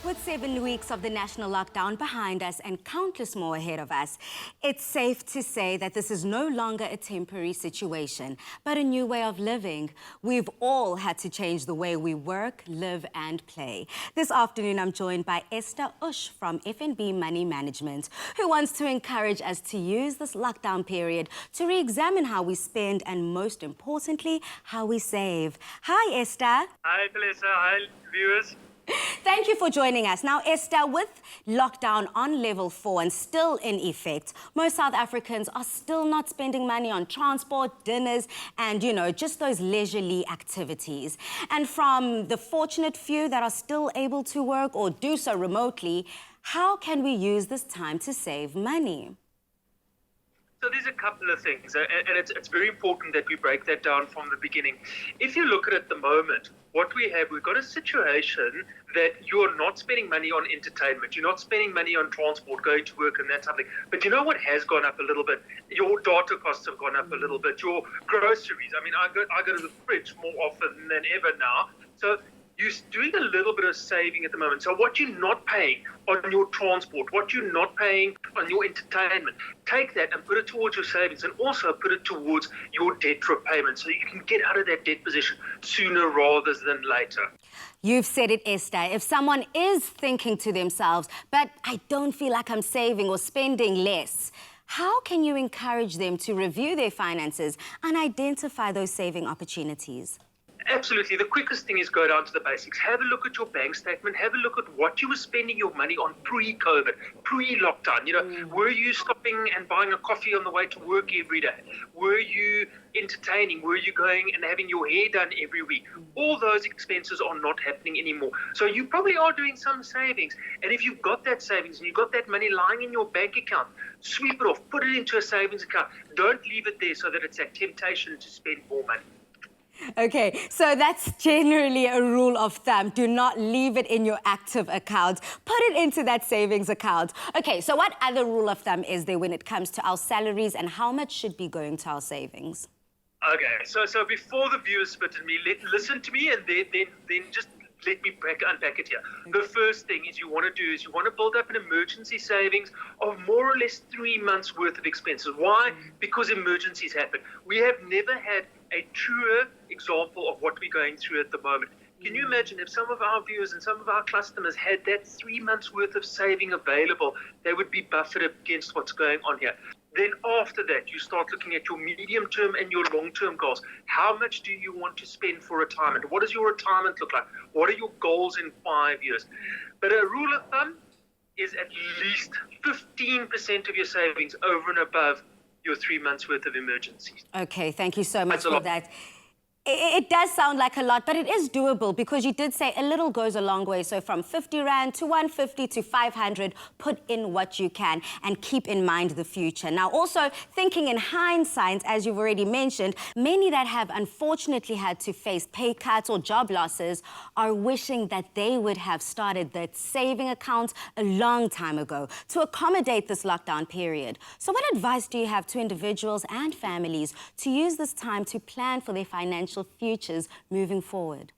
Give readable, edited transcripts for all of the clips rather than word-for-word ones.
With 7 weeks of the national lockdown behind us and countless more ahead of us, it's safe to say that this is no longer a temporary situation, but a new way of living. We've all had to change the way we work, live and play. This afternoon, I'm joined by Esther Ush from FNB Money Management, who wants to encourage us to use this lockdown period to re-examine how we spend and, most importantly, how we save. Hi, Esther. Hi, Melissa. Hi, viewers. Thank you for joining us. Now, Esther, with lockdown on level 4 and still in effect, most South Africans are still not spending money on transport, dinners, and, just those leisurely activities. And from the fortunate few that are still able to work or do so remotely, how can we use this time to save money? So there's a couple of things, and it's very important that we break that down from the beginning. If you look at the moment, what we've got a situation that you're not spending money on entertainment, you're not spending money on transport, going to work and that type of thing. But you know what has gone up a little bit? Your data costs have gone up a little bit, your groceries. I mean, I go to the fridge more often than ever now. So you're doing a little bit of saving at the moment. So what you're not paying on your transport, what you're not paying on your entertainment, take that and put it towards your savings, and also put it towards your debt repayment so you can get out of that debt position sooner rather than later. You've said it, Esther. If someone is thinking to themselves, but I don't feel like I'm saving or spending less, how can you encourage them to review their finances and identify those saving opportunities? Absolutely. The quickest thing is go down to the basics. Have a look at your bank statement. Have a look at what you were spending your money on pre-COVID, pre-lockdown. Were you stopping and buying a coffee on the way to work every day? Were you entertaining? Were you going and having your hair done every week? All those expenses are not happening anymore. So you probably are doing some savings. And if you've got that savings and you've got that money lying in your bank account, sweep it off, put it into a savings account. Don't leave it there so that it's a temptation to spend more money. Okay, so that's generally a rule of thumb. Do not leave it in your active account. Put it into that savings account. Okay, so what other rule of thumb is there when it comes to our salaries and how much should be going to our savings? Okay, so before the viewers spit at me, listen to me and then just let me unpack it here. The first thing you want to build up an emergency savings of more or less 3 months worth of expenses. Why? Because emergencies happen. We have never had a truer example of what we're going through at the moment. Can you imagine if some of our viewers and some of our customers had that 3 months worth of saving available, they would be buffered against what's going on here. Then after that, you start looking at your medium-term and your long-term goals. How much do you want to spend for retirement? What does your retirement look like? What are your goals in 5 years? But a rule of thumb is at least 15% of your savings over and above your 3 months worth of emergencies. Okay, thank you so much for that. It does sound like a lot, but it is doable because you did say a little goes a long way. So from 50 Rand to 150 to 500, put in what you can and keep in mind the future. Now, also thinking in hindsight, as you've already mentioned, many that have unfortunately had to face pay cuts or job losses are wishing that they would have started that saving account a long time ago to accommodate this lockdown period. So what advice do you have to individuals and families to use this time to plan for their financial futures moving forward?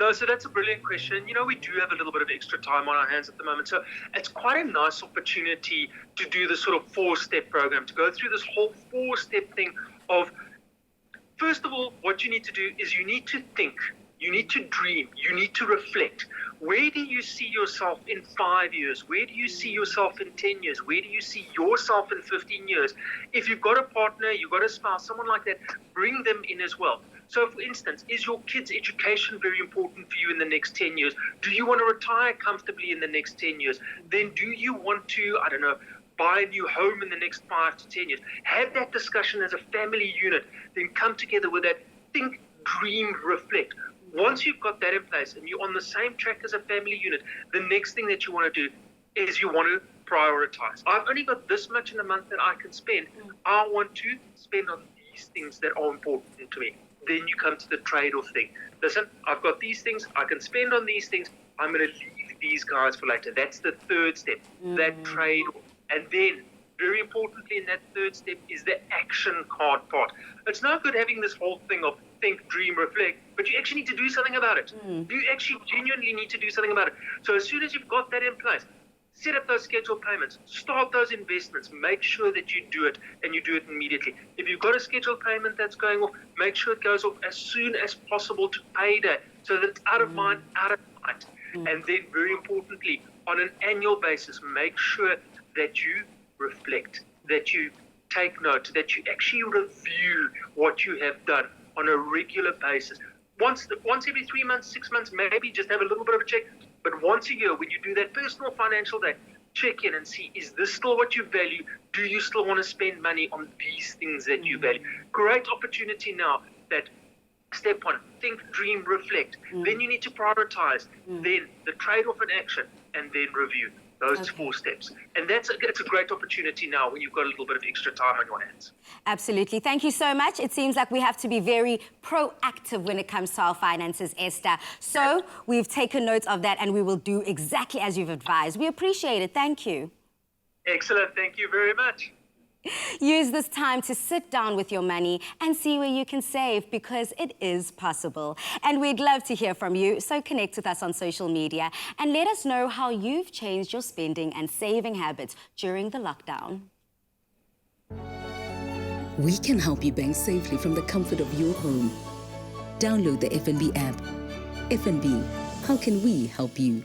No, so that's a brilliant question. We do have a little bit of extra time on our hands at the moment. So it's quite a nice opportunity to do this sort of 4-step program, to go through this whole 4-step thing of, first of all, what you need to do is you need to think, you need to dream, you need to reflect. Where do you see yourself in 5 years? Where do you see yourself in 10 years? Where do you see yourself in 15 years? If you've got a partner, you've got a spouse, someone like that, bring them in as well. So, for instance, is your kids' education very important for you in the next 10 years? Do you want to retire comfortably in the next 10 years? Then do you want to, buy a new home in the next 5 to 10 years? Have that discussion as a family unit. Then come together with that. Think, dream, reflect. Once you've got that in place and you're on the same track as a family unit, the next thing that you want to do is you want to prioritize. I've only got this much in a month that I can spend. I want to spend on these things that are important to me. Then you come to the trade-off thing. Listen, I've got these things. I can spend on these things. I'm going to leave these guys for later. That's the third step, that trade-off. And then, very importantly, in that third step is the action card part. It's no good having this whole thing of think, dream, reflect, but you actually need to do something about it. You actually genuinely need to do something about it. So as soon as you've got that in place, set up those scheduled payments, start those investments, make sure that you do it and you do it immediately. If you've got a scheduled payment that's going off, make sure it goes off as soon as possible to payday so that it's out of mind, out of sight. And then very importantly, on an annual basis, make sure that you reflect, that you take note, that you actually review what you have done on a regular basis. Once every 3 months, 6 months, maybe just have a little bit of a check. But once a year, when you do that personal financial day, check in and see, is this still what you value? Do you still want to spend money on these things that you value? Great opportunity now that step one, think, dream, reflect. Then you need to prioritize. Then the trade-off and action, and then review. Those 4 steps. And it's a great opportunity now when you've got a little bit of extra time on your hands. Absolutely. Thank you so much. It seems like we have to be very proactive when it comes to our finances, Esther. So we've taken note of that and we will do exactly as you've advised. We appreciate it. Thank you. Excellent. Thank you very much. Use this time to sit down with your money and see where you can save, because it is possible. And we'd love to hear from you, so connect with us on social media and let us know how you've changed your spending and saving habits during the lockdown. We can help you bank safely from the comfort of your home. Download the FNB app. FNB, how can we help you?